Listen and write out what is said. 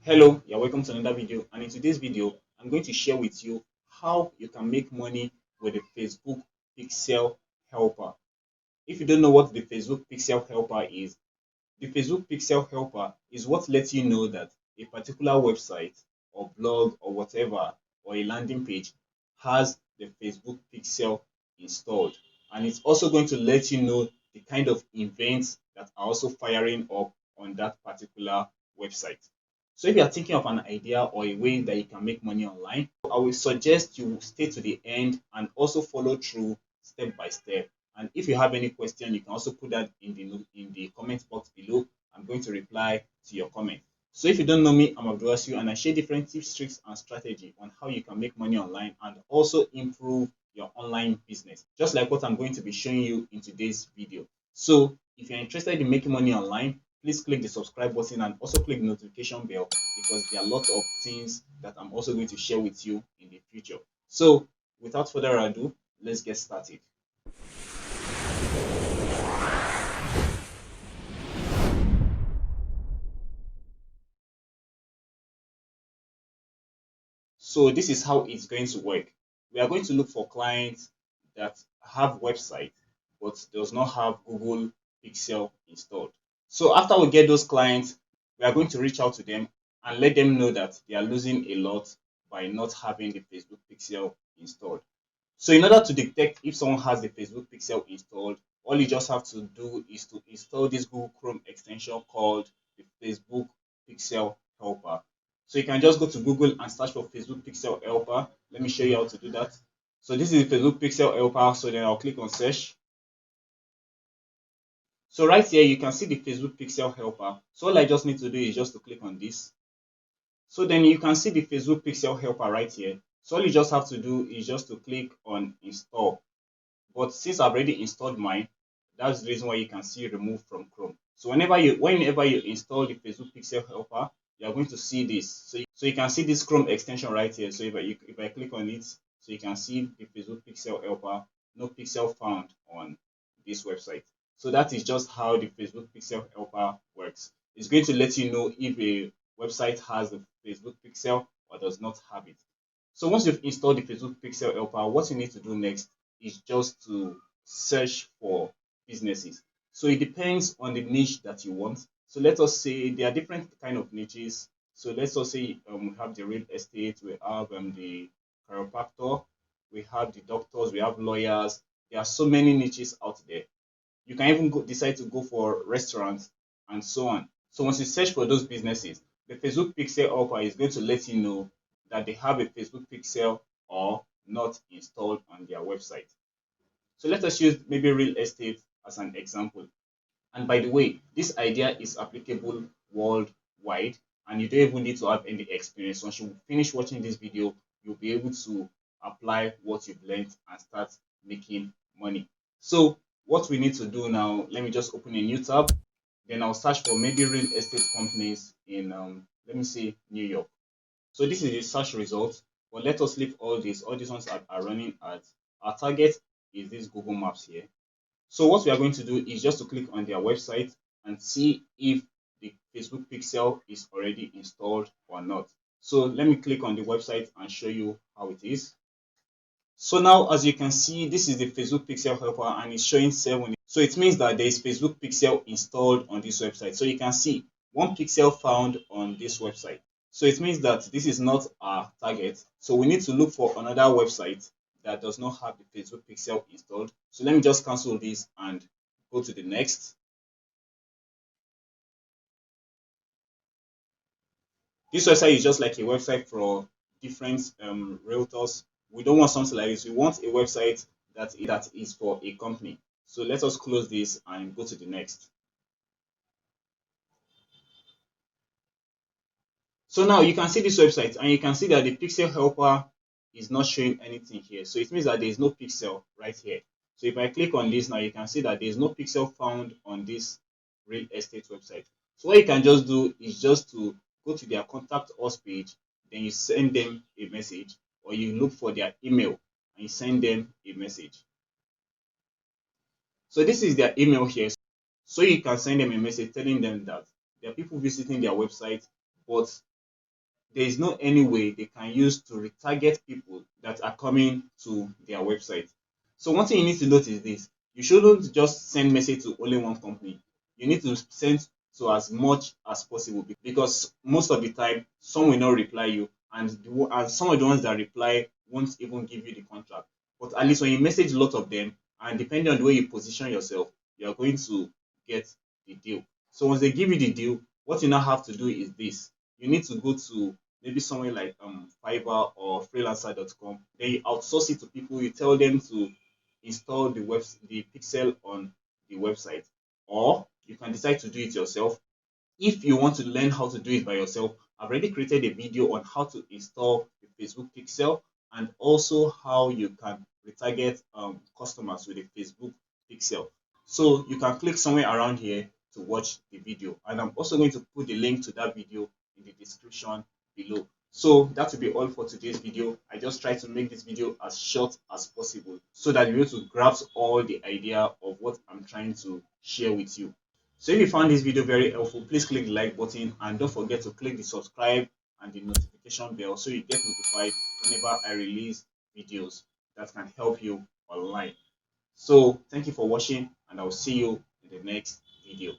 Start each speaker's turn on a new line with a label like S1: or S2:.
S1: Hello, you're welcome to another video, and in today's video I'm going to share with you how you can make money with the Facebook Pixel Helper. If you don't know what the Facebook Pixel Helper is, the Facebook Pixel Helper is what lets you know that a particular website or blog or whatever or a landing page has the Facebook Pixel installed, and it's also going to let you know the kind of events that are also firing up on that particular website. So if you are thinking of an idea or a way that you can make money online, I will suggest you stay to the end and also follow through step by step. And if you have any question, you can also put that in the comment box below. I'm going to reply to your comment. So if you don't know me, I'm Abdul-wasi, and I share different tips, tricks, and strategy on how you can make money online and also improve your online business, just like what I'm going to be showing you in today's video. So if you're interested in making money online, please click the subscribe button and also click the notification bell, because there are lots of things that I'm also going to share with you in the future. So without further ado, let's get started. So this is how it's going to work. We are going to look for clients that have website but does not have Google Pixel installed. So after we get those clients, we are going to reach out to them and let them know that they are losing a lot by not having the Facebook Pixel installed. So in order to detect if someone has the Facebook Pixel installed, all you just have to do is to install this Google Chrome extension called the Facebook Pixel Helper. So you can just go to Google and search for Facebook Pixel Helper. Let me show you how to do that. So this is the Facebook Pixel Helper. So then I'll click on search. So right here, you can see the Facebook Pixel Helper. So all I just need to do is just to click on this. So then you can see the Facebook Pixel Helper right here. So all you just have to do is just to click on install. But since I've already installed mine, that's the reason why you can see remove from Chrome. So whenever you install the Facebook Pixel Helper, you are going to see this. So you can see this Chrome extension right here. So if I click on it, so you can see the Facebook Pixel Helper, no pixel found on this website. So that is just how the Facebook Pixel Helper works. It's going to let you know if a website has the Facebook Pixel or does not have it. So once you've installed the Facebook Pixel Helper, what you need to do next is just to search for businesses. So it depends on the niche that you want. So let us say there are different kind of niches. So let's just say we have the real estate, we have the chiropractor, we have the doctors, we have lawyers. There are so many niches out there. You can even decide to go for restaurants and so on. So once you search for those businesses, the Facebook Pixel Helper is going to let you know that they have a Facebook Pixel or not installed on their website. So let us use maybe real estate as an example. And by the way, this idea is applicable worldwide, and you don't even need to have any experience. Once you finish watching this video, you'll be able to apply what you've learned and start making money. So what we need to do now, let me just open a new tab. Then I'll search for maybe real estate companies in, let me say, New York. So this is the search result. But let us leave all these. All these ones are running at our target is this Google Maps here. So what we are going to do is just to click on their website and see if the Facebook Pixel is already installed or not. So let me click on the website and show you how it is. So now, as you can see, this is the Facebook Pixel Helper and it's showing 7. So it means that there is Facebook Pixel installed on this website. So you can see one pixel found on this website. So it means that this is not our target. So we need to look for another website that does not have the Facebook Pixel installed. So let me just cancel this and go to the next. This website is just like a website for different realtors. We don't want something like this. We want a website that is for a company. So let us close this and go to the next. So now you can see this website and you can see that the Pixel Helper is not showing anything here. So it means that there is no pixel right here. So if I click on this now, you can see that there is no pixel found on this real estate website. So what you can just do is just to go to their contact us page, then you send them a message, or you look for their email and you send them a message. So this is their email here. So you can send them a message telling them that there are people visiting their website, but there is no any way they can use to retarget people that are coming to their website. So one thing you need to note is this: you shouldn't just send message to only one company. You need to send to as much as possible, because most of the time some will not reply you, and and some of the ones that reply won't even give you the contract. But at least when you message a lot of them, and depending on the way you position yourself, you are going to get the deal. So once they give you the deal, what you now have to do is this: you need to go to maybe somewhere like Fiverr or freelancer.com. Then you outsource it to people. You tell them to install the pixel on the website, or you can decide to do it yourself. If you want to learn how to do it by yourself, I've already created a video on how to install the Facebook pixel, and also how you can retarget customers with a Facebook pixel. So you can click somewhere around here to watch the video, and I'm also going to put the link to that video in the description below. So that will be all for today's video. I just try to make this video as short as possible so that you're able to grasp all the idea of what I'm trying to share with you. So if you found this video very helpful, please click the like button, and don't forget to click the subscribe and the notification bell so you get notified whenever I release videos that can help you online. So thank you for watching, and I'll see you in the next video.